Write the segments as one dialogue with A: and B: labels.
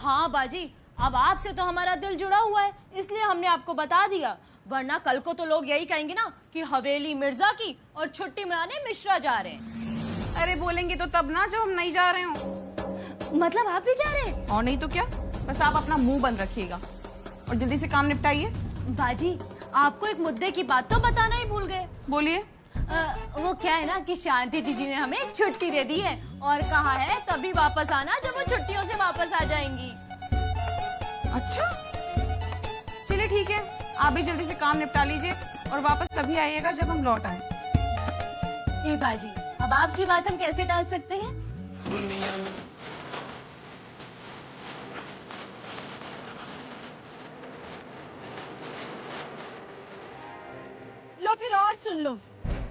A: हाँ बाजी, अब आपसे तो हमारा दिल जुड़ा हुआ है, इसलिए हमने आपको बता दिया, वरना कल को तो लोग यही कहेंगे ना कि हवेली मिर्जा की और छुट्टी मनाने मिश्रा जा रहे हैं।
B: अरे बोलेंगे तो तब ना जब हम नहीं जा रहे हो।
A: मतलब आप भी जा रहे हैं?
B: और नहीं तो क्या, बस आप अपना मुंह बंद रखिएगा और जल्दी से काम निपटाइए।
A: बाजी, आपको एक मुद्दे की बात तो बताना ही भूल गए।
B: बोलिए।
A: वो क्या है ना कि शांति जी ने हमें एक छुट्टी दे दी है और कहा है तभी वापस आना जब वो छुट्टियों से वापस आ जाएंगी।
B: अच्छा, चलिए ठीक है, आप भी जल्दी से काम निपटा लीजिए और वापस तभी आइएगा जब हम लौट आए।
A: जी बाजी, अब आपकी बात हम कैसे टाल सकते हैं? लो फिर और सुन लो।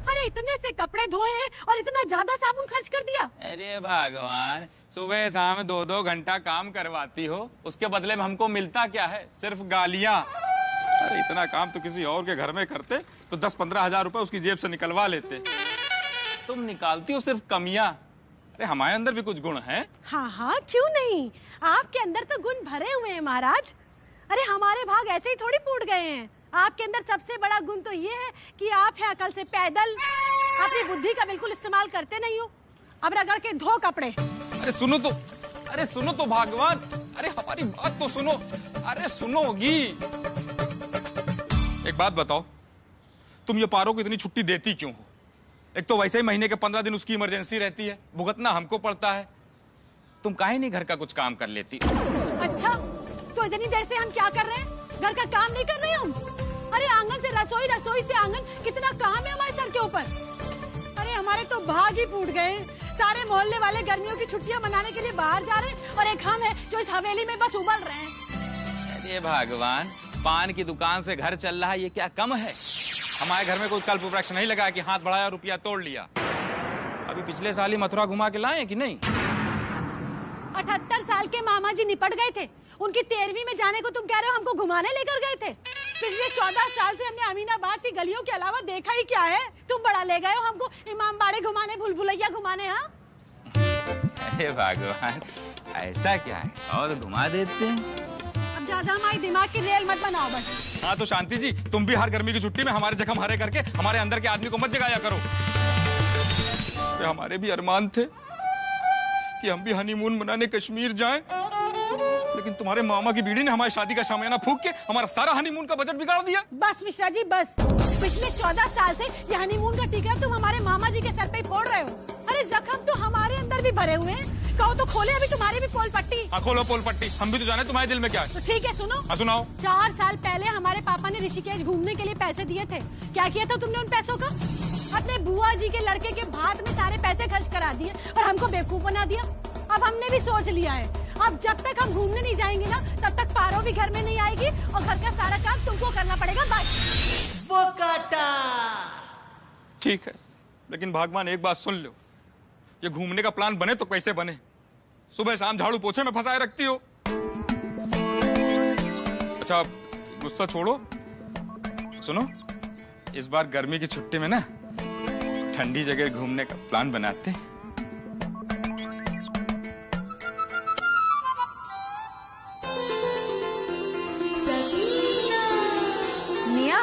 A: अरे इतने से कपड़े धोए हैं और इतना ज्यादा साबुन खर्च कर दिया।
C: अरे भगवान, सुबह शाम 2-2 घंटा काम करवाती हो, उसके बदले में हमको मिलता क्या है? सिर्फ गालियां। अरे इतना काम तो किसी और के घर में करते तो 10-15 हजार रुपए उसकी जेब से निकलवा लेते। तुम निकालती हो सिर्फ कमियां। अरे हमारे अंदर भी कुछ गुण हैं।
D: हाँ हाँ, क्यों नहीं, आपके अंदर तो गुण भरे हुए हैं महाराज। अरे हमारे भाग ऐसे ही थोड़ी फूट गए हैं। आपके अंदर सबसे बड़ा गुण तो ये है कि आप हैं अकल से पैदल, अपनी बुद्धि का बिल्कुल इस्तेमाल करते नहीं हो। अब रगड़ के धो कपड़े।
C: अरे सुनो तो भगवान, अरे हमारी बात तो सुनो। अरे सुनोगी? एक बात बताओ, तुम ये पारो को इतनी छुट्टी देती क्यों हो? एक तो वैसे ही महीने के 15 दिन उसकी इमरजेंसी रहती है, भुगतना हमको पड़ता है। तुम काहे नहीं घर का कुछ काम कर लेती?
D: अच्छा, तो इतनी देर से हम क्या कर रहे हैं? घर का काम नहीं कर रहे हम? अरे आंगन से रसोई, रसोई से आंगन, कितना काम है हमारे सर के ऊपर। अरे हमारे तो भाग ही फूट गए। सारे मोहल्ले वाले गर्मियों की छुट्टियां मनाने के लिए बाहर जा रहे हैं और एक हम है जो इस हवेली में बस उबल रहे हैं।
C: अरे भगवान, पान की दुकान से घर चल रहा है, ये क्या कम है? हमारे घर में कोई कल्प वृक्ष नहीं लगा कि हाथ बढ़ाया रुपया तोड़ लिया। अभी पिछले साल ही मथुरा घुमा के लाए कि नहीं?
D: 78 साल के मामा जी निपट गए थे, उनकी 13वीं में जाने को तुम कह रहे हो हमको घुमाने लेकर गए थे। पिछले 14 साल से हमने अमीनाबाद की गलियों के अलावा देखा ही क्या है? तुम बड़ा ले गए हो हमको इमामबाड़े घुमाने, भूल भुलैया घुमाने। हाँ
C: अरे भगवान, ऐसा क्या है? और घुमा देते हैं।
D: अब ज्यादा हमारे दिमाग की रेल मत बनाओ बस।
C: हाँ तो शांति जी, तुम भी हर गर्मी की छुट्टी में हमारे जख्म हरे करके हमारे अंदर के आदमी को मत जगाया करो। तो हमारे भी अरमान थे कि हम भी हनीमून मनाने कश्मीर जाएं, लेकिन तुम्हारे मामा की बीड़ी ने हमारी शादी का शामियाना फूंक के हमारा सारा हनीमून का बजट बिगाड़ दिया।
D: बस मिश्रा जी बस, पिछले 14 साल से ये हनीमून का टिकट तुम हमारे मामा जी के सर पे फोड़ रहे हो। अरे जख्म तो हमारे अंदर भी भरे हुए हैं, कहो तो खोले अभी तुम्हारी भी पोल पट्टी।
C: हाँ खोलो पोल पट्टी, हम भी तो जाने तुम्हारे दिल में क्या है।
D: तो ठीक है सुनो।
C: हाँ सुनाओ।
D: 4 साल पहले हमारे पापा ने ऋषिकेश घूमने के लिए पैसे दिए थे। क्या किया था तुमने उन पैसों का? अपने बुआ जी के लड़के के भात में सारे पैसे खर्च करा दिए और हमको बेवकूफ बना दिया। अब हमने भी सोच लिया है, अब जब तक हम घूमने नहीं जाएंगे ना तब तक पारो भी घर में नहीं आएगी और घर का सारा काम तुमको करना पड़ेगा। बस
E: वो काटा।
C: ठीक है, लेकिन भगवान एक बात सुन लो, ये घूमने का प्लान बने तो कैसे बने? सुबह शाम झाड़ू पोछे में फंसाए रखती हो। अच्छा गुस्सा छोड़ो, सुनो, इस बार गर्मी की छुट्टी में ना ठंडी जगह घूमने का प्लान बनाते हैं।
B: मियां,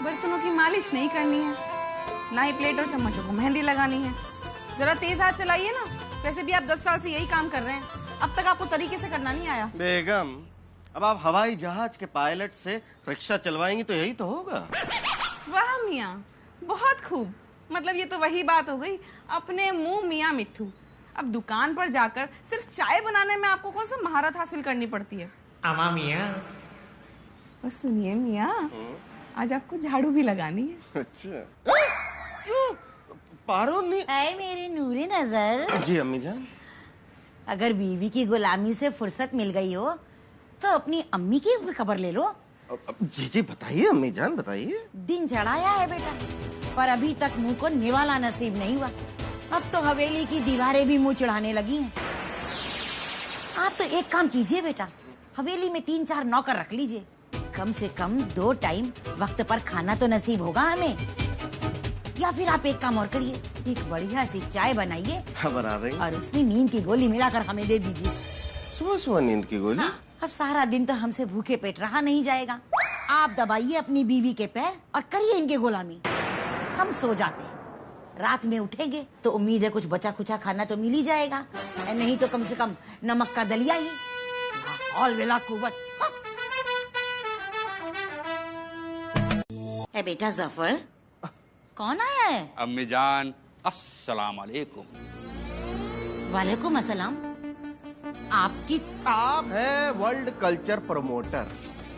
B: बर्तनों की मालिश नहीं करनी है, ना ही प्लेट और चम्मचों को मेहंदी लगानी है। जरा तेज हाथ चलाइए ना, वैसे भी आप 10 साल से यही काम कर रहे हैं, अब तक आपको तरीके से करना नहीं आया।
E: बेगम, अब आप हवाई जहाज के पायलट से रिक्शा चलवाएंगी तो यही तो होगा।
B: वाह मियां, बहुत खूब। मतलब ये तो वही बात हो गई, अपने मुंह मियां मिट्ठू। अब दुकान पर जाकर सिर्फ चाय बनाने में आपको कौन सा महारत हासिल करनी पड़ती है?
F: अमा मियां।
B: और सुनिए मियां, आज आपको झाड़ू भी लगानी है।
E: अच्छा पारो ने।
G: आए मेरी नूरी नजर।
E: जी अम्मी जान।
G: अगर बीवी की गुलामी से फुर्सत मिल गई हो तो अपनी अम्मी की खबर ले लो।
E: जी जी बताइए अम्मी जान, बताइए।
G: दिन चढ़ाया है बेटा, पर अभी तक मुंह को निवाला नसीब नहीं हुआ। अब तो हवेली की दीवारें भी मुंह चढ़ाने लगी हैं। आप तो एक काम कीजिए बेटा, हवेली में 3-4 नौकर रख लीजिए, कम से कम 2 टाइम वक्त पर खाना तो नसीब होगा हमें। या फिर आप एक काम और करिए, एक बढ़िया सी चाय बनाइए
E: बना देंगे
G: और उसमें नींद की गोली मिलाकर हमें दे दीजिए।
E: सुबह सुबह नींद की गोली?
G: हाँ, अब सारा दिन तो हमसे भूखे पेट रहा नहीं जाएगा। आप दबाइए अपनी बीवी के पैर और करिए इनकी गुलामी। हम सो जाते हैं, रात में उठेंगे तो उम्मीद है कुछ बचा खुचा खाना तो मिल ही जाएगा, नहीं तो कम से कम नमक का दलिया ही। ऑल वेला कुवत। ए बेटा जफर, कौन आया है?
F: अम्मी जान, अस्सलाम वालेकुम।
G: वालेकुम अस्सलाम। आपकी
E: आप है वर्ल्ड कल्चर प्रमोटर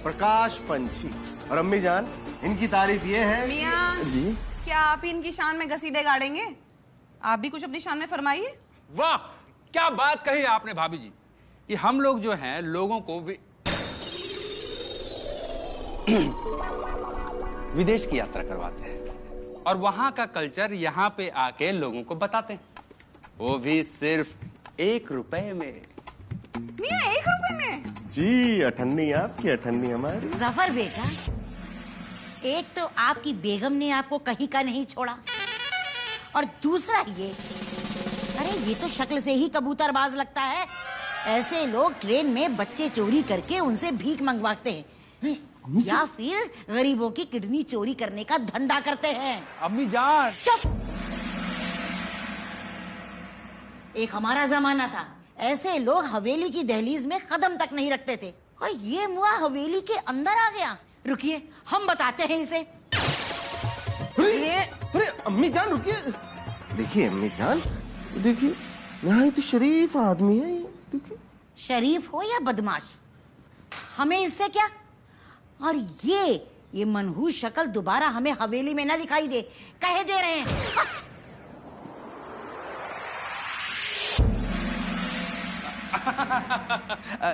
E: प्रकाश पंछी, और अम्मी जान इनकी तारीफ ये है।
B: मियाँ
E: जी,
B: क्या आप ही इनकी शान में घसीटे गाड़ेंगे? आप भी कुछ अपनी शान में फरमाइए।
F: वाह, क्या बात कही आपने भाभी जी। कि हम लोग जो हैं लोगों को विदेश की यात्रा करवाते हैं और वहां का कल्चर यहाँ पे आके लोगों को बताते हैं, वो भी सिर्फ 1 रुपए में।
B: मियाँ 1 रुपए में?
E: जी, अठन्नी आपकी, अठन्नी हमारी।
G: जफर बेटा, एक तो आपकी बेगम ने आपको कहीं का नहीं छोड़ा, और दूसरा ये, अरे ये तो शक्ल से ही कबूतरबाज लगता है। ऐसे लोग ट्रेन में बच्चे चोरी करके उनसे भीख मंगवाते हैं या फिर गरीबों की किडनी चोरी करने का धंधा करते हैं।
F: अम्मी जान
G: चुप। एक हमारा जमाना था, ऐसे लोग हवेली की दहलीज में कदम तक नहीं रखते थे, और ये मुआ हवेली के अंदर आ गया। रुकिए, हम बताते हैं इसे।
E: अरे अम्मी जान रुकिए। देखिए अम्मी जान, देखिए यहाँ ही तो शरीफ आदमी है ये, देखिए।
G: शरीफ हो या बदमाश, हमें इससे क्या। और ये मनहूस शक्ल दोबारा हमें हवेली में ना दिखाई दे, कहे दे रहे हैं।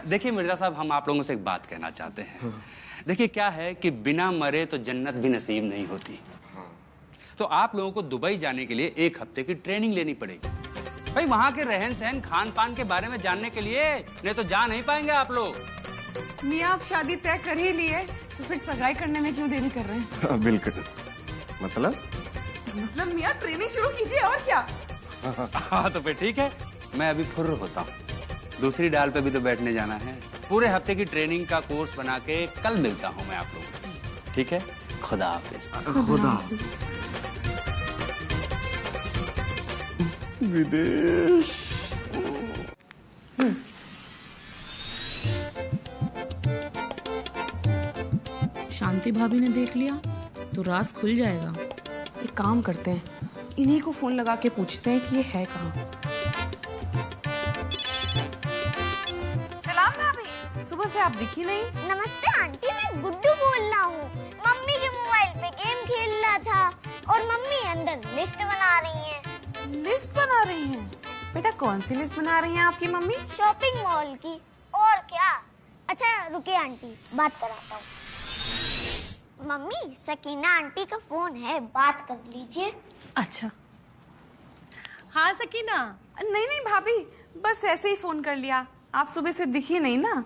F: देखिए मिर्जा साहब, हम आप लोगों से एक बात कहना चाहते हैं। देखिए क्या है कि बिना मरे तो जन्नत भी नसीब नहीं होती। तो आप लोगों को दुबई जाने के लिए 1 हफ्ते की ट्रेनिंग लेनी पड़ेगी भाई, वहाँ के रहन सहन खान पान के बारे में जानने के लिए, नहीं तो जा नहीं पाएंगे आप लोग।
B: मियाँ आप शादी तय कर ही लिए, तो फिर सगाई करने में क्यों देरी कर रहे हैं?
E: बिल्कुल। मतलब
B: मियाँ ट्रेनिंग शुरू कीजिए, और क्या।
F: हाँ तो फिर ठीक है, मैं अभी फुर्र होता हूँ, दूसरी डाल पे भी तो बैठने जाना है। पूरे हफ्ते की ट्रेनिंग का कोर्स बना के कल मिलता हूँ मैं आप लोगों से, ठीक है? खुदा हाफिज।
E: खुदा। विदेश।
B: शांति भाभी ने देख लिया तो राज खुल जाएगा। एक काम करते हैं, इन्हीं को फोन लगा के पूछते हैं कि ये है कहाँ। सलाम भाभी, सुबह से आप दिखी नहीं।
H: नमस्ते आंटी, मैं गुड्डू बोल रहा हूँ। मम्मी के मोबाइल पे गेम खेल रहा था और मम्मी अंदर लिस्ट बना रही हैं।
B: लिस्ट बना रही हैं? बेटा कौन सी लिस्ट बना रही हैं आपकी मम्मी?
H: शॉपिंग मॉल की, और क्या। अच्छा रुकिए आंटी, बात कराता हूँ। मम्मी, सकीना आंटी का फोन है, बात कर लीजिए।
B: अच्छा।
D: हाँ सकीना।
B: नहीं नहीं भाभी, बस ऐसे ही फोन कर लिया, आप सुबह से दिखी नहीं ना।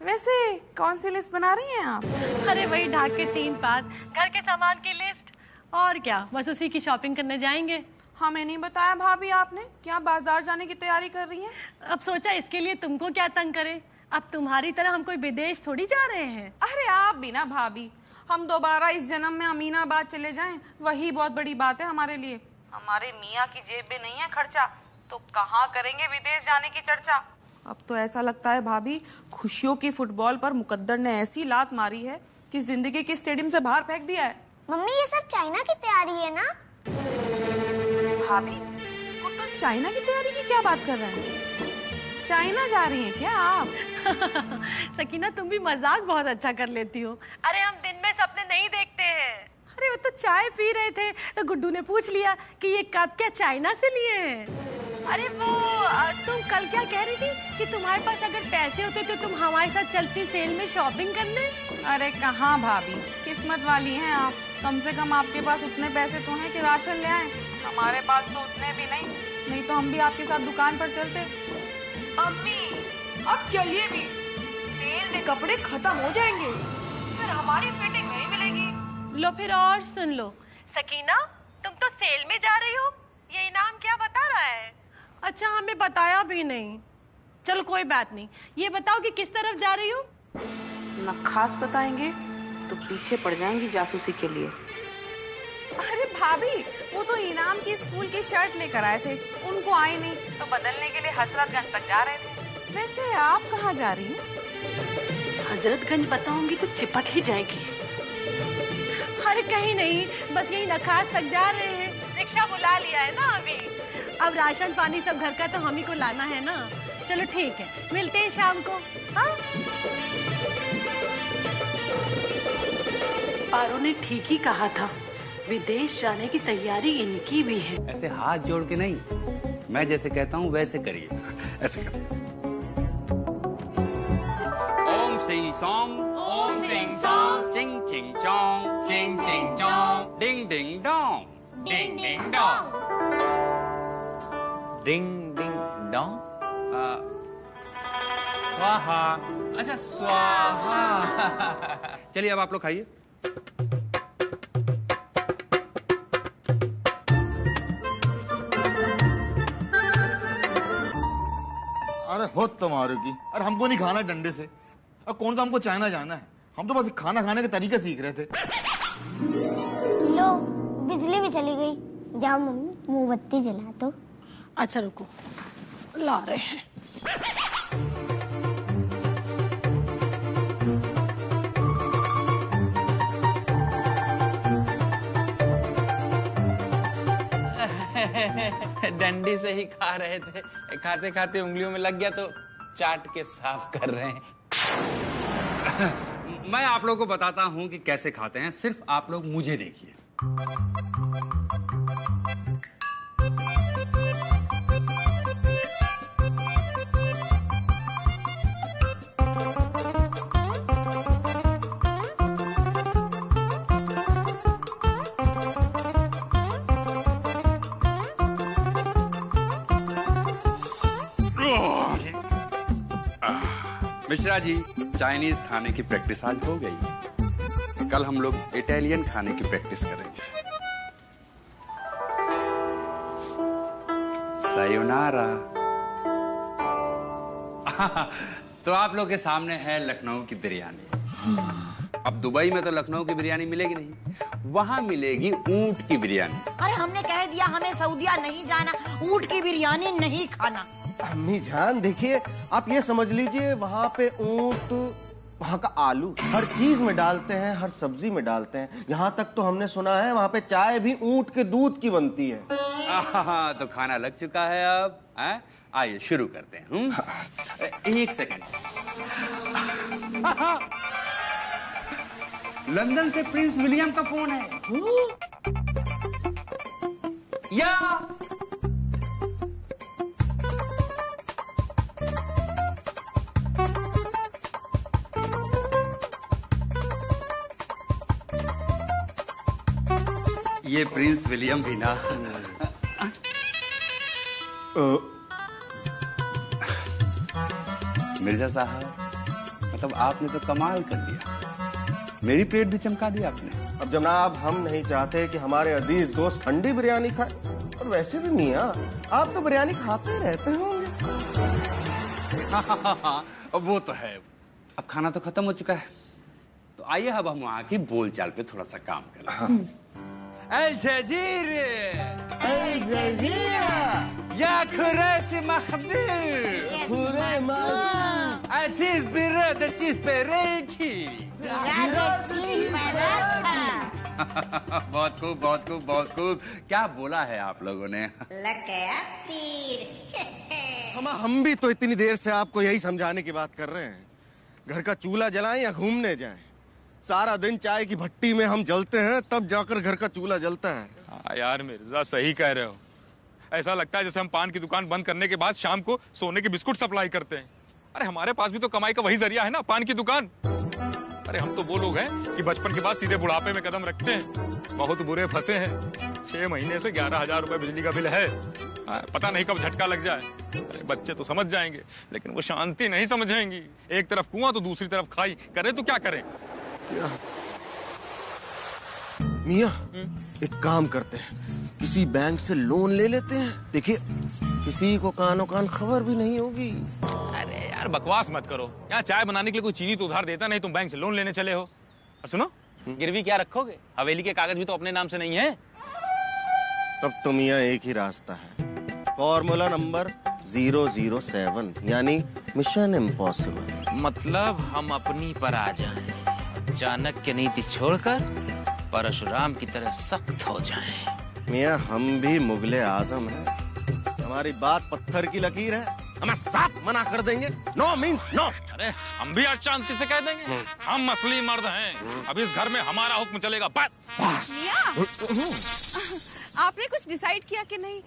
B: वैसे कौन सी लिस्ट बना रही हैं आप?
D: अरे वही ढाक के 3 पात, घर के सामान की लिस्ट, और क्या, बस उसी की शॉपिंग करने जाएंगे।
B: हमें नहीं बताया भाभी आपने, क्या बाजार जाने की तैयारी कर रही हैं?
D: अब सोचा इसके लिए तुमको क्या तंग करे, अब तुम्हारी तरह हम कोई विदेश थोड़ी जा रहे हैं।
B: अरे आप भी ना भाभी, हम दोबारा इस जन्म में अमीनाबाद चले जाएं, वही बहुत बड़ी बात है हमारे लिए। हमारे मियाँ की जेब में नहीं है खर्चा, तो कहाँ करेंगे विदेश जाने की चर्चा। अब तो ऐसा लगता है भाभी, खुशियों की फुटबॉल पर मुकद्दर ने ऐसी लात मारी है कि जिंदगी के स्टेडियम से बाहर फेंक दिया है।
H: मम्मी, ये सब चाइना की तैयारी है ना?
B: भाभी, गुड्डू चाइना की तैयारी की क्या बात कर रहे हैं? चाइना जा रही हैं क्या आप?
D: सकीना, तुम भी मजाक बहुत अच्छा कर लेती हो। अरे हम दिन में सपने नहीं देखते हैं। अरे वो तो चाय पी रहे थे तो गुड्डू ने पूछ लिया कि ये कप क्या चाइना से लिए हैं। अरे वो तुम कल क्या कह रही थी कि तुम्हारे पास अगर पैसे होते तो तुम हमारे साथ चलती सेल में शॉपिंग करने।
B: अरे कहाँ भाभी, किस्मत वाली हैं आप, कम से कम आपके पास उतने पैसे तो हैं कि राशन ले आए। हमारे पास तो उतने भी नहीं तो हम भी आपके साथ दुकान पर चलते।
I: अम्मी, अब चलिए भी, सेल में कपड़े खत्म हो जाएंगे, फिर हमारी फिटिंग नहीं मिलेगी।
D: लो फिर और सुन लो, सकीना तुम तो सेल में जा रही हो, ये इनाम क्या बता रहा है? अच्छा हमें बताया भी नहीं। चलो कोई बात नहीं, ये बताओ कि किस तरफ जा रही हो?
B: न खास बताएंगे तो पीछे पड़ जाएंगी जासूसी के लिए। अरे भाभी, वो तो इनाम की स्कूल की शर्ट लेकर आए थे, उनको आई नहीं तो बदलने के लिए हजरतगंज तक जा रहे थे। वैसे आप कहाँ जा रही हैं?
D: हजरतगंज बताऊंगी तो चिपक ही जाएगी। अरे कहीं नहीं, बस यही नखास तक जा रहे हैं, रिक्शा बुला लिया है ना अभी। अब राशन पानी सब घर का तो हम ही को लाना है ना। चलो ठीक है, मिलते हैं शाम को। हाँ, पारो ने ठीक ही कहा था, विदेश जाने की तैयारी इनकी भी है।
F: ऐसे हाथ जोड़ के नहीं, मैं जैसे कहता हूँ वैसे करिए। ऐसे करिए। ओम सिंह सॉन्ग,
A: ओम सिंह सॉन्ग,
F: चिंग चिंग चोंग,
A: चिंग चिंग चोंग,
F: डिंग डिंग डोंग,
A: डिंग डिंग डोंग,
C: डिंग डिंग डोंग।
F: स्वाहा। अच्छा स्वाहा। चलिए अब आप लोग खाइए।
J: अरे हो तुम्हारे की, अरे हमको नहीं खाना डंडे से। और कौन सा हमको चाइना जाना है, हम तो बस खाना खाने के तरीके सीख रहे थे।
H: लो, बिजली भी चली गई। जाओ मम्मी, मोमबत्ती जला दो।
D: अच्छा रुको, ला रहे हैं।
C: डंडी से ही खा रहे थे, खाते खाते उंगलियों में लग गया तो चाट के साफ कर रहे हैं।
F: मैं आप लोगों को बताता हूँ कि कैसे खाते हैं, सिर्फ आप लोग मुझे देखिए। मिश्रा जी, चाइनीज खाने की प्रैक्टिस आज हो गई, कल हम लोग इटालियन खाने की प्रैक्टिस करेंगे। सायोनारा। तो आप लोग के सामने है लखनऊ की बिरयानी। अब दुबई में तो लखनऊ की बिरयानी मिलेगी नहीं, वहां मिलेगी ऊंट की बिरयानी।
G: अरे हमने कह दिया हमें सऊदिया नहीं जाना, ऊंट की बिरयानी नहीं खाना।
E: अम्मी जान देखिए, आप ये समझ लीजिए वहाँ पे ऊंट, वहाँ का आलू हर चीज में डालते हैं, हर सब्जी में डालते हैं। यहाँ तक तो हमने सुना है वहाँ पे चाय भी ऊंट के दूध की बनती है।
F: तो खाना लग चुका है अब। आइए शुरू करते हैं। एक सेकंड। लंदन से प्रिंस विलियम का फोन है। या ये प्रिंस विलियम भी ना। मिर्जा साहब, मतलब आपने तो कमाल कर दिया, मेरी प्लेट भी चमका दी आपने।
E: अब जनाब, हम नहीं चाहते कि हमारे अजीज दोस्त ठंडी बिरयानी खाए, और वैसे भी मियां आप तो बिरयानी खाते ही रहते होंगे।
F: अब वो तो है, अब खाना तो खत्म हो चुका है, तो आइए अब हम वहाँ की बोलचाल पे थोड़ा सा काम करें। अल जजीरा,
E: अल जजीरा,
F: या खुरैसी मखदूम,
E: खुरे माँ,
F: अचीज बिरद, अचीज पेरेठी। बहुत खूब, बहुत खूब, बहुत खूब। क्या बोला है आप लोगों ने?
G: लग गया तीर।
E: हम भी तो इतनी देर से आपको यही समझाने की बात कर रहे हैं, घर का चूल्हा जलाएं या घूमने जाएं। सारा दिन चाय की भट्टी में हम जलते हैं, तब जाकर घर का चूल्हा जलता है।
C: हाँ यार मिर्जा, सही कह रहे हो। ऐसा लगता है जैसे हम पान की दुकान बंद करने के बाद शाम को सोने के बिस्कुट सप्लाई करते हैं। अरे हमारे पास भी तो कमाई का वही जरिया है ना, पान की दुकान। अरे हम तो वो लोग हैं कि बचपन के बाद सीधे बुढ़ापे में कदम रखते हैं। बहुत बुरे फंसे हैं, 6 महीने से 11,000 रुपए बिजली का बिल है। पता नहीं कब झटका लग जाए। अरे बच्चे तो समझ जाएंगे, लेकिन वो शांति नहीं समझेंगी। एक तरफ कुआं तो दूसरी तरफ खाई, करे तो क्या करें।
E: क्या मियां, एक काम करते हैं, किसी बैंक से लोन ले लेते हैं। देखिए, किसी को कानो कान खबर भी नहीं होगी।
C: यार बकवास मत करो। यहाँ चाय बनाने के लिए कोई चीनी तो उधार देता नहीं, तुम बैंक से लोन लेने चले हो। और सुनो, गिरवी क्या रखोगे? हवेली के कागज भी तो अपने नाम से नहीं है।
E: तब तो मियाँ एक ही रास्ता है, फॉर्मूला नंबर 007, यानी मिशन इम्पॉसिबल।
K: मतलब हम अपनी पर आ जाएं, चाणक्य नीति छोड़कर परशुराम की तरह सख्त हो जाएं।
E: मियाँ हम भी मुगले आजम हैं, हमारी बात पत्थर की लकीर है, हमें साफ मना कर देंगे। No means no.
C: अरे हम भी आज शांति से कह देंगे, हम असली मर्द हैं, अब इस घर में हमारा हुक्म चलेगा। बस।
B: आपने कुछ डिसाइड किया कि नहीं?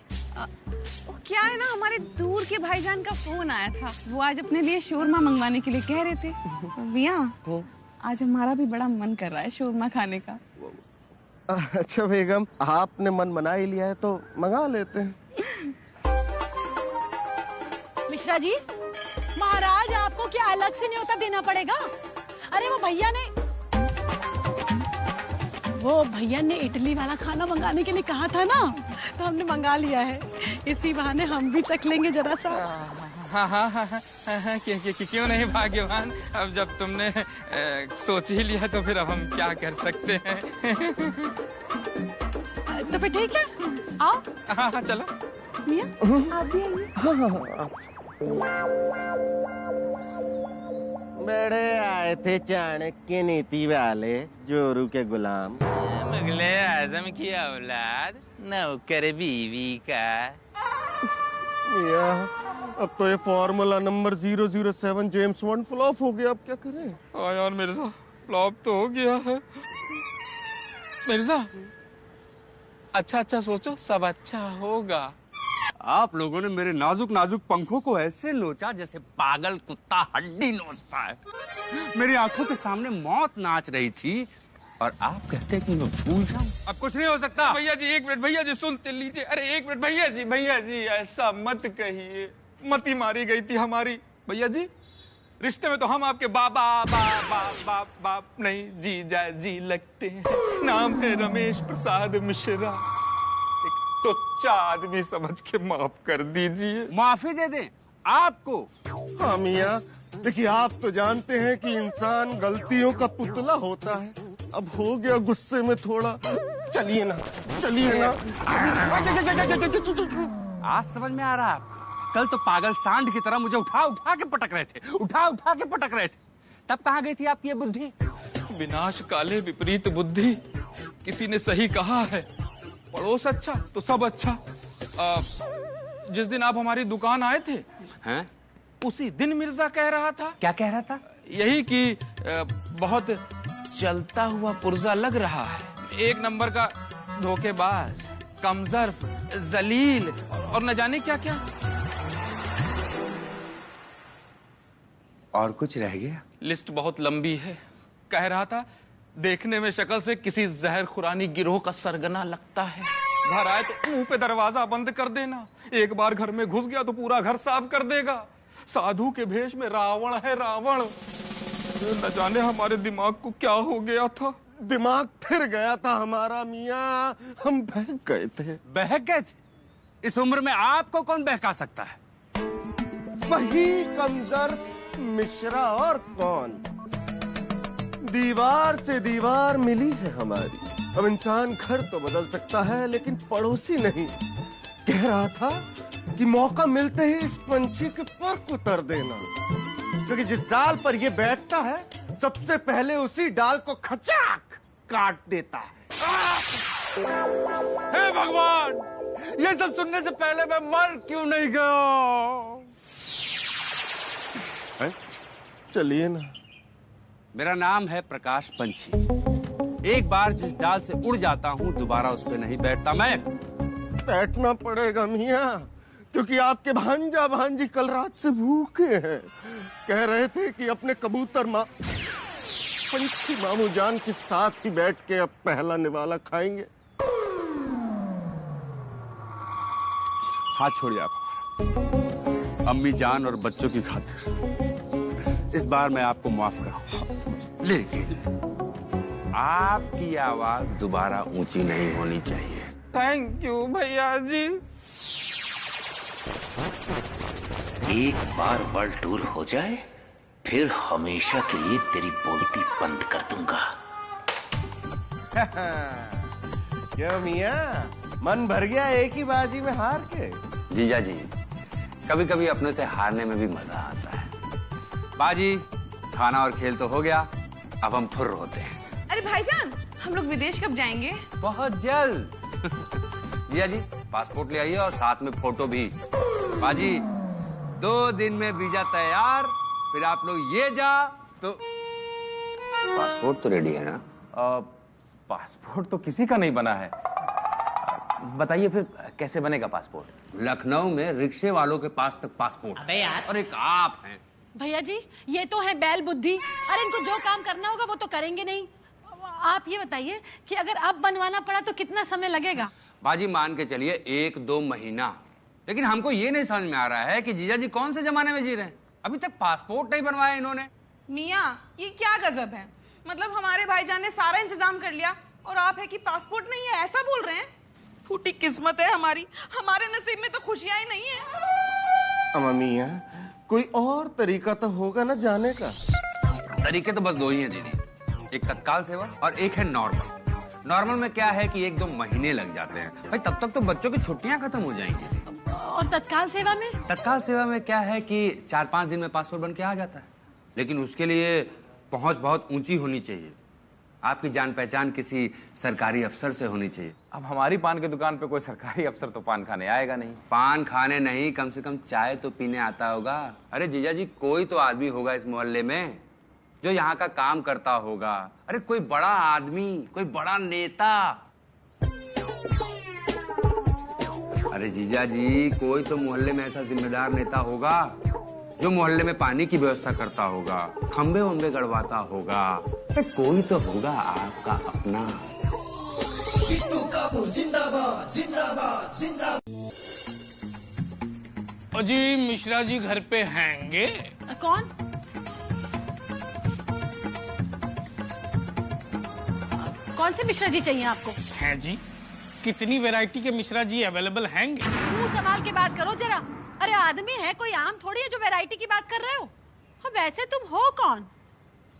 B: क्या है ना, हमारे दूर के भाईजान का फोन आया था, वो आज अपने लिए शोरमा मंगवाने के लिए कह रहे थे। मियाँ आज हमारा भी बड़ा मन कर रहा है शोरमा खाने का।
E: अच्छा बेगम, आपने मन बना ही लिया है तो मंगा लेते हैं।
D: मिश्रा जी, महाराज आपको क्या अलग से न्योता देना पड़ेगा? अरे वो भैया ने इडली वाला खाना मंगाने के लिए कहा था ना, तो हमने मंगा लिया है। इसी बहाने हम भी चख लेंगे जरा सा।
C: हाँ, क्यों नहीं भाग्यवान, अब जब तुमने सोच ही लिया तो फिर अब हम क्या कर सकते हैं।
D: तो फिर ठीक है, आओ।
C: हाँ चलो।
D: मियाँ आप भी आइए।
E: बड़े आए थे चाणक्य नीति वाले, जोरू के गुलाम।
K: मुगले आजम की औलाद, नौकर बीवी का।
E: अब तो ये formula number 007 James bond flop हो गया, अब क्या करें?
C: हाँ यार मिर्जा, फ्लॉप तो हो गया है। मिर्जा अच्छा सोचो, सब अच्छा होगा।
F: आप लोगों ने मेरे नाजुक नाजुक पंखों को ऐसे नोचा जैसे पागल कुत्ता हड्डी नोचता है। मेरी आंखों के सामने मौत नाच रही थी और आप कहते हैं कि मैं भूल जाऊं। अब कुछ नहीं हो सकता।
C: भैया जी एक मिनट, भैया जी सुनते लीजिए। अरे एक मिनट भैया जी ऐसा मत कहिए, मती मारी गई थी हमारी। भैया जी रिश्ते में तो हम आपके बाप नहीं जीजा जी लगते हैं। नाम है रमेश प्रसाद मिश्रा, तुच्चा आदमी समझ के माफ कर दीजिए।
F: माफी दे दें आपको?
E: हाँ मियाँ, देखिए आप तो जानते हैं कि इंसान गलतियों का पुतला होता है। अब हो गया गुस्से में थोड़ा। चलिए ना।
F: आज समझ में आ रहा है आपको? कल तो पागल सांड की तरह मुझे उठा के पटक रहे थे। तब कहाँ गई थी आपकी ये बुद्धि?
C: विनाश काले विपरीत बुद्धि, किसी ने सही कहा है, पड़ोस अच्छा तो सब अच्छा। जिस दिन आप हमारी दुकान आए थे,
F: हैं?
C: उसी दिन मिर्जा कह रहा था।
F: क्या कह रहा था?
C: यही कि बहुत चलता हुआ पुर्जा लग रहा है, एक नंबर का धोखेबाज, कमजोर, जलील और न जाने क्या क्या।
F: और कुछ रह गया?
C: लिस्ट बहुत लंबी है। कह रहा था देखने में शक्ल से किसी जहर खुरानी गिरोह का सरगना लगता है। घर आए तो मुंह पे दरवाजा बंद कर देना, एक बार घर में घुस गया तो पूरा घर साफ कर देगा। साधु के भेष में रावण है रावण। न जाने हमारे दिमाग को क्या हो गया था।
E: दिमाग फिर गया था हमारा मियाँ, हम बहक गए थे।
F: बहक गए थे? इस उम्र में आपको कौन बहका सकता है?
E: वही कमजोर मिश्रा, और कौन। दीवार से दीवार मिली है हमारी। अब इंसान घर तो बदल सकता है लेकिन पड़ोसी नहीं। कह रहा था कि मौका मिलते ही इस पंछी के पर उतर देना, क्योंकि जिस डाल पर ये बैठता है सबसे पहले उसी डाल को खचाक काट देता है।
F: हे भगवान, ये सब सुनने से पहले मैं मर क्यों नहीं गया?
E: चलिए ना।
F: मेरा नाम है प्रकाश पंछी। एक बार जिस डाल से उड़ जाता हूँ दोबारा उस पे नहीं बैठता मैं।
E: बैठना पड़ेगा मियाँ, क्योंकि आपके भांजा भांजी कल रात से भूखे हैं। कह रहे थे कि अपने कबूतर पंछी मामू जान के साथ ही बैठ के अब पहला निवाला खाएंगे।
F: हाथ छोड़िए आप, अम्मी जान और बच्चों की खातिर इस बार मैं आपको माफ करूंगा, लेकिन आपकी आवाज दोबारा ऊंची नहीं होनी चाहिए।
C: थैंक यू भैया जी।
K: एक बार वर्ल्ड टूर हो जाए फिर हमेशा के लिए तेरी बोलती बंद कर दूंगा।
E: क्यों मियाँ, मन भर गया एक ही बाजी में हार के?
F: जीजा जी, कभी कभी अपने से हारने में भी मजा आता है। बाजी, खाना और खेल तो हो गया, अब हम फुर्र होते हैं।
B: अरे भाईजान, हम लोग विदेश कब जाएंगे?
F: बहुत जल्द। जीजा जी, पासपोर्ट ले आइए और साथ में फोटो भी। बाजी, 2 दिन में वीजा तैयार, फिर आप लोग ये जा तो। पासपोर्ट तो रेडी है ना?
C: पासपोर्ट तो किसी का नहीं बना है। बताइए फिर कैसे बनेगा पासपोर्ट?
F: लखनऊ में रिक्शे वालों के पास तक पासपोर्ट।
G: अबे यार,
F: और एक आप हैं।
D: भैया जी, ये तो है बैल बुद्धि। अरे इनको जो काम करना होगा वो तो करेंगे नहीं। आप ये बताइए कि अगर अब बनवाना पड़ा तो कितना समय लगेगा?
F: बाजी, मान के चलिए 1-2 महीना। लेकिन हमको ये नहीं समझ में आ रहा है कि जीजा जी कौन से जमाने में जी रहे हैं। अभी तक पासपोर्ट नहीं बनवाया इन्होंने।
B: मियाँ, ये क्या गजब है? मतलब हमारे भाईजान ने सारा इंतजाम कर लिया और आप है कि पासपोर्ट नहीं है, ऐसा बोल रहे हैं? फूटी किस्मत है हमारी, हमारे नसीब में तो खुशियां ही नहीं है।
E: अम्मा मियाँ, कोई और तरीका तो होगा ना जाने का?
F: तरीके तो बस 2 ही हैं दीदी, एक तत्काल सेवा और एक है नॉर्मल। नॉर्मल में क्या है कि 1-2 महीने लग जाते हैं भाई, तब तक तो बच्चों की छुट्टियां खत्म हो जाएंगी।
D: और तत्काल सेवा में?
F: तत्काल सेवा में क्या है कि 4-5 दिन में पासपोर्ट बन के आ जाता है, लेकिन उसके लिए पहुंच बहुत ऊंची होनी चाहिए। आपकी जान पहचान किसी सरकारी अफसर से होनी चाहिए।
C: अब हमारी पान की दुकान पे कोई सरकारी अफसर तो पान खाने आएगा नहीं।
F: पान खाने नहीं, कम से कम चाय तो पीने आता होगा। अरे जीजा जी, कोई तो आदमी होगा इस मोहल्ले में जो यहाँ का काम करता होगा। अरे कोई बड़ा आदमी, कोई बड़ा नेता। अरे जीजा जी, कोई तो मोहल्ले में ऐसा जिम्मेदार नेता होगा जो मोहल्ले में पानी की व्यवस्था करता होगा, खंबे वंबे गड़वाता होगा। अरे कोई तो होगा आपका अपना।
L: जी मिश्रा जी घर पे हैंगे?
D: कौन? कौन से मिश्रा जी चाहिए आपको?
L: हैं जी, कितनी वैरायटी के मिश्रा जी अवेलेबल हैंगे?
D: मुंह संभाल के बात करो जरा। अरे आदमी है, कोई आम थोड़ी है जो वैरायटी की बात कर रहे हो। हाँ, वैसे तुम हो कौन?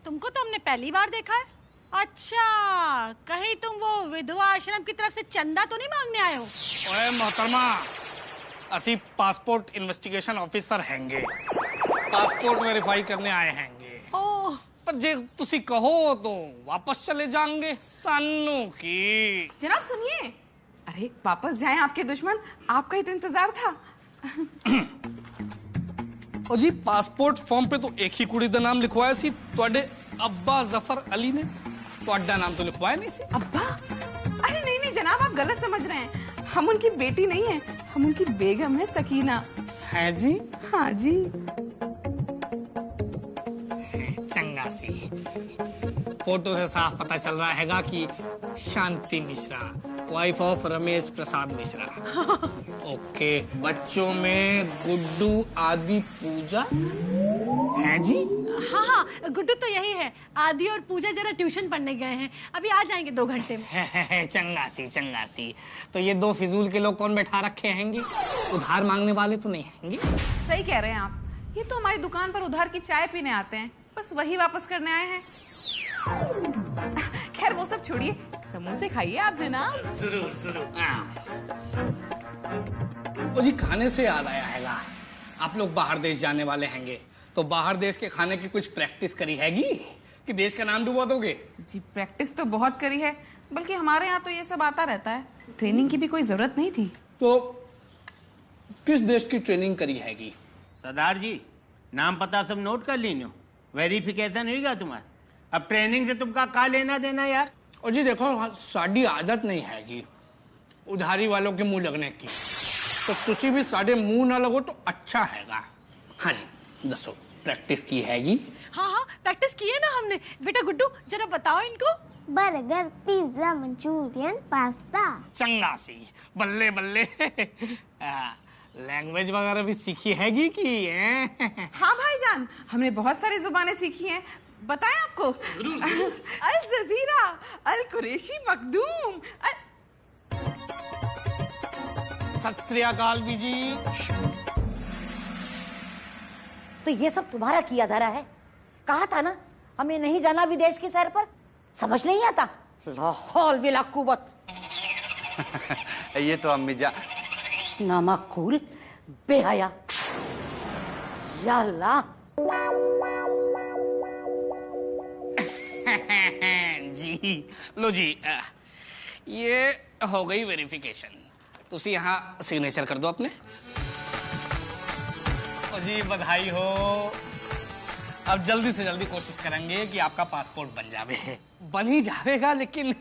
D: तुमको तो हमने पहली बार देखा है। अच्छा, कहीं तुम वो विधवा आश्रम की तरफ से चंदा तो नहीं मांगने आए हो?
L: ओए मोहतरमा, असी पासपोर्ट इन्वेस्टिगेशन ऑफिसर हैंगे, पासपोर्ट वेरीफाई करने आए हैंगे।
D: ओह,
L: पर जे तुसी कहो तो वापस चले जाएंगे सानू की।
B: जनाब सुनिए, अरे वापस जाएं आपके दुश्मन, आपका ही तो इंतजार था।
L: ओ जी, पासपोर्ट फॉर्म पे तो एक ही कुड़ी दा नाम लिखवाया सी, तुहाडे अब्बा जफर अली ने। तुहाडा नाम तो लिखवाया नहीं सी।
B: अब्बा? अरे नहीं नहीं जनाब, आप गलत समझ रहे हैं। हम उनकी बेटी नहीं है, हम उनकी बेगम है सकीना।
L: है जी?
B: हाँ जी।
L: चंगा सी, फोटो से साफ पता चल रहा हैगा कि Shanti Mishra, wife of Ramesh Prasad Mishra. Okay, बच्चों में गुड्डू, आदि, पूजा है जी?
D: हाँ हाँ, गुड्डू तो यही है। आदि और पूजा जरा ट्यूशन पढ़ने गए हैं, अभी आ जाएंगे 2 घंटे में।
L: चंगा सी। तो ये 2 फिजूल के लोग कौन बैठा रखे हैंगे? उधार मांगने वाले तो नहीं हैंगे?
B: सही कह रहे हैं आप, ये तो हमारी दुकान पर उधार की चाय पीने आते हैं, बस वही वापस करने आए हैं। खैर वो सब छोड़िए, समोसे खाइए आप जनाब।
L: जरूर। ओ जी, खाने से याद आया हैगा, आप लोग बाहर देश जाने वाले हैंगे, तो बाहर देश के खाने की कुछ प्रैक्टिस करी हैगी कि देश का नाम डुबा दोगे?
B: जी प्रैक्टिस तो बहुत करी है, बल्कि हमारे यहाँ तो ये सब आता रहता है, ट्रेनिंग की भी कोई जरूरत नहीं थी।
L: तो किस देश की ट्रेनिंग करी हैगी?
M: सरदार जी, नाम पता सब नोट कर लीनो, वेरिफिकेशन होगा तुम्हारा। अब ट्रेनिंग से तुमका का लेना देना यार?
L: और जी देखो, साड़ी आदत नहीं हैगी उधारी वालों के मुंह लगने की, तो तुसी भी साढ़े मुंह ना लगो तो अच्छा हैगा। हाँ जी, दसो प्रैक्टिस की हैगी?
D: हाँ, प्रैक्टिस की है ना हमने। बेटा गुड्डू, जरा बताओ इनको।
H: Burger, pizza, Manchurian, pasta.
L: चंगा सी, बल्ले लैंग्वेज वगैरह भी सीखी हैगी कि?
B: हाँ भाईजान, हमने बहुत सारी जुबानें सीखी हैं, बताएं आपको? अल जजीरा, अल कुरैशी मखदूम,
L: सत श्री अकाल बीजी।
G: तो ये सब तुम्हारा किया धरा है। कहा था ना हमें नहीं जाना विदेश की सैर पर, समझ नहीं आता। ला हौल विला कुव्वत।
F: ये तो अम्मी जा
G: नामाकूल, बेहया, या अल्लाह।
L: जी लो जी, ये हो गई वेरिफिकेशन। तुसी यहाँ सिग्नेचर कर दो अपने। ओ जी बधाई हो। अब जल्दी से जल्दी कोशिश करेंगे कि आपका पासपोर्ट बन जावे। बन ही जावेगा लेकिन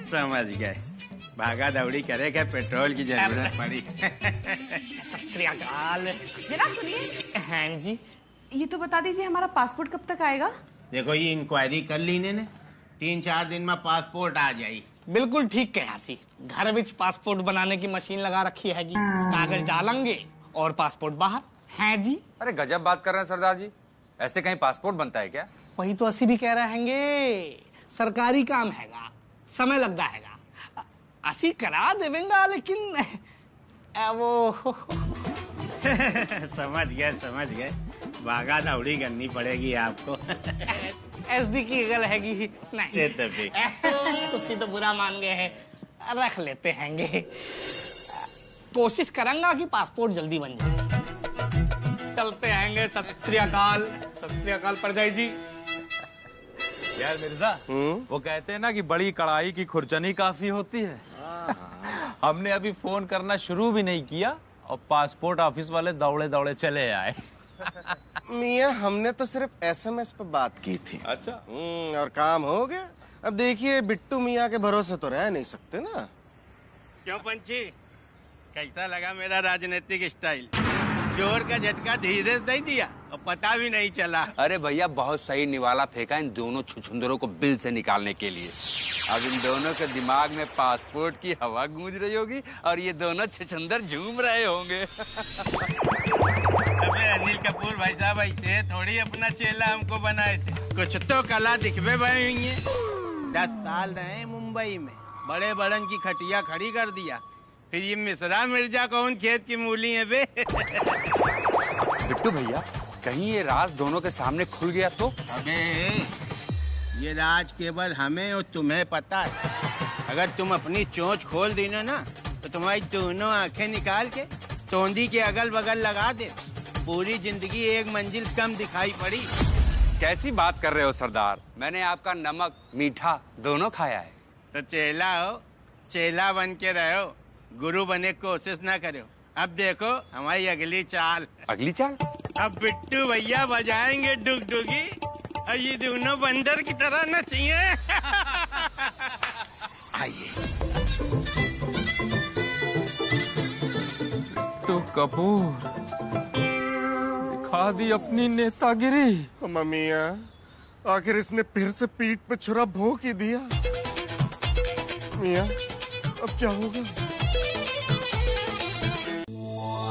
M: समझ गए, भागा दौड़ी करे क्या पेट्रोल की जरूरत पड़ी।
L: सत श्री अकाल।
B: जनाब सुनिए।
L: हाँ जी,
B: ये तो बता दीजिए हमारा पासपोर्ट कब तक आएगा?
M: देखो ये इंक्वायरी कर ली ने 3-4 दिन में पासपोर्ट आ जाई।
L: बिल्कुल ठीक कहा सी। घर विच पासपोर्ट बनाने की मशीन लगा रखी है, कागज डालेंगे और पासपोर्ट बाहर। हैं जी।
F: अरे गजब बात कर रहे हैं सरदार जी, ऐसे कहीं पासपोर्ट बनता है क्या?
L: वही तो असी भी कह रहे हैंगे, सरकारी काम हैगा, समय लगता हैगा। असी करा देवेंगा लेकिन वो
M: समझ गए, भागा दौड़ी करनी पड़ेगी आपको।
L: एसडी की गल हैगी नहीं तुसी तो बुरा मान गए हैं, रख लेते हैंगे। कोशिश करूंगा कि पासपोर्ट जल्दी बन जाए। चलते हैंगे। सत श्री अकाल परजाई जी।
C: यार मिर्जा, वो कहते हैं ना कि बड़ी कढ़ाई की खुरचनी काफी होती है। हमने अभी फोन करना शुरू भी नहीं किया और पासपोर्ट ऑफिस वाले दौड़े दौड़े चले आए।
E: मियाँ हमने तो सिर्फ SMS पे बात की थी।
C: अच्छा।
E: और काम हो गया। अब देखिए बिट्टू मियाँ के भरोसे तो रह नहीं सकते ना।
M: क्यों पंची, कैसा लगा मेरा राजनीतिक स्टाइल? जोर का झटका धीरे से नहीं दिया और पता भी नहीं चला।
F: अरे भैया बहुत सही निवाला फेंका इन दोनों छुछुंदरों को बिल से निकालने के लिए। अब इन दोनों के दिमाग में पासपोर्ट की हवा गूंज रही होगी और ये दोनों छुछुंदर झूम रहे होंगे।
M: अबे अनिल कपूर भाई साहब ऐसे थोड़ी अपना चेला हमको बनाए थे, कुछ तो कला दिखबे भाई हुई है। 10 साल रहे मुंबई में, बड़े बड़न की खटिया खड़ी कर दिया, फिर ये मिश्रा मिर्जा कौन खेत की मूली है बे।
F: बिट्टू भैया कहीं ये राज दोनों के सामने खुल गया तो?
M: अबे ये राज केवल हमें और तुम्हें पता है। अगर तुम अपनी चोंच खोल दी ना तो तुम्हारी दोनों आंखें निकाल के तोंदी के अगल बगल लगा दे। पूरी जिंदगी एक मंजिल कम दिखाई पड़ी।
F: कैसी बात कर रहे हो सरदार, मैंने आपका नमक मीठा दोनों खाया है।
M: तो चेला हो, चेला बन के रहो, गुरु बने की कोशिश ना करो। अब देखो हमारी अगली चाल।
F: अगली चाल?
M: अब बिट्टू भैया बजाएंगे डुगडुगी और ये दोनों बंदर की तरह नचिए।
F: आइए।
C: बिट्टू कपूर दिखा दी अपनी नेतागिरी।
E: मम्मिया आखिर इसने फिर से पीठ पे छुरा भोंक ही दिया। मियाँ अब क्या होगा?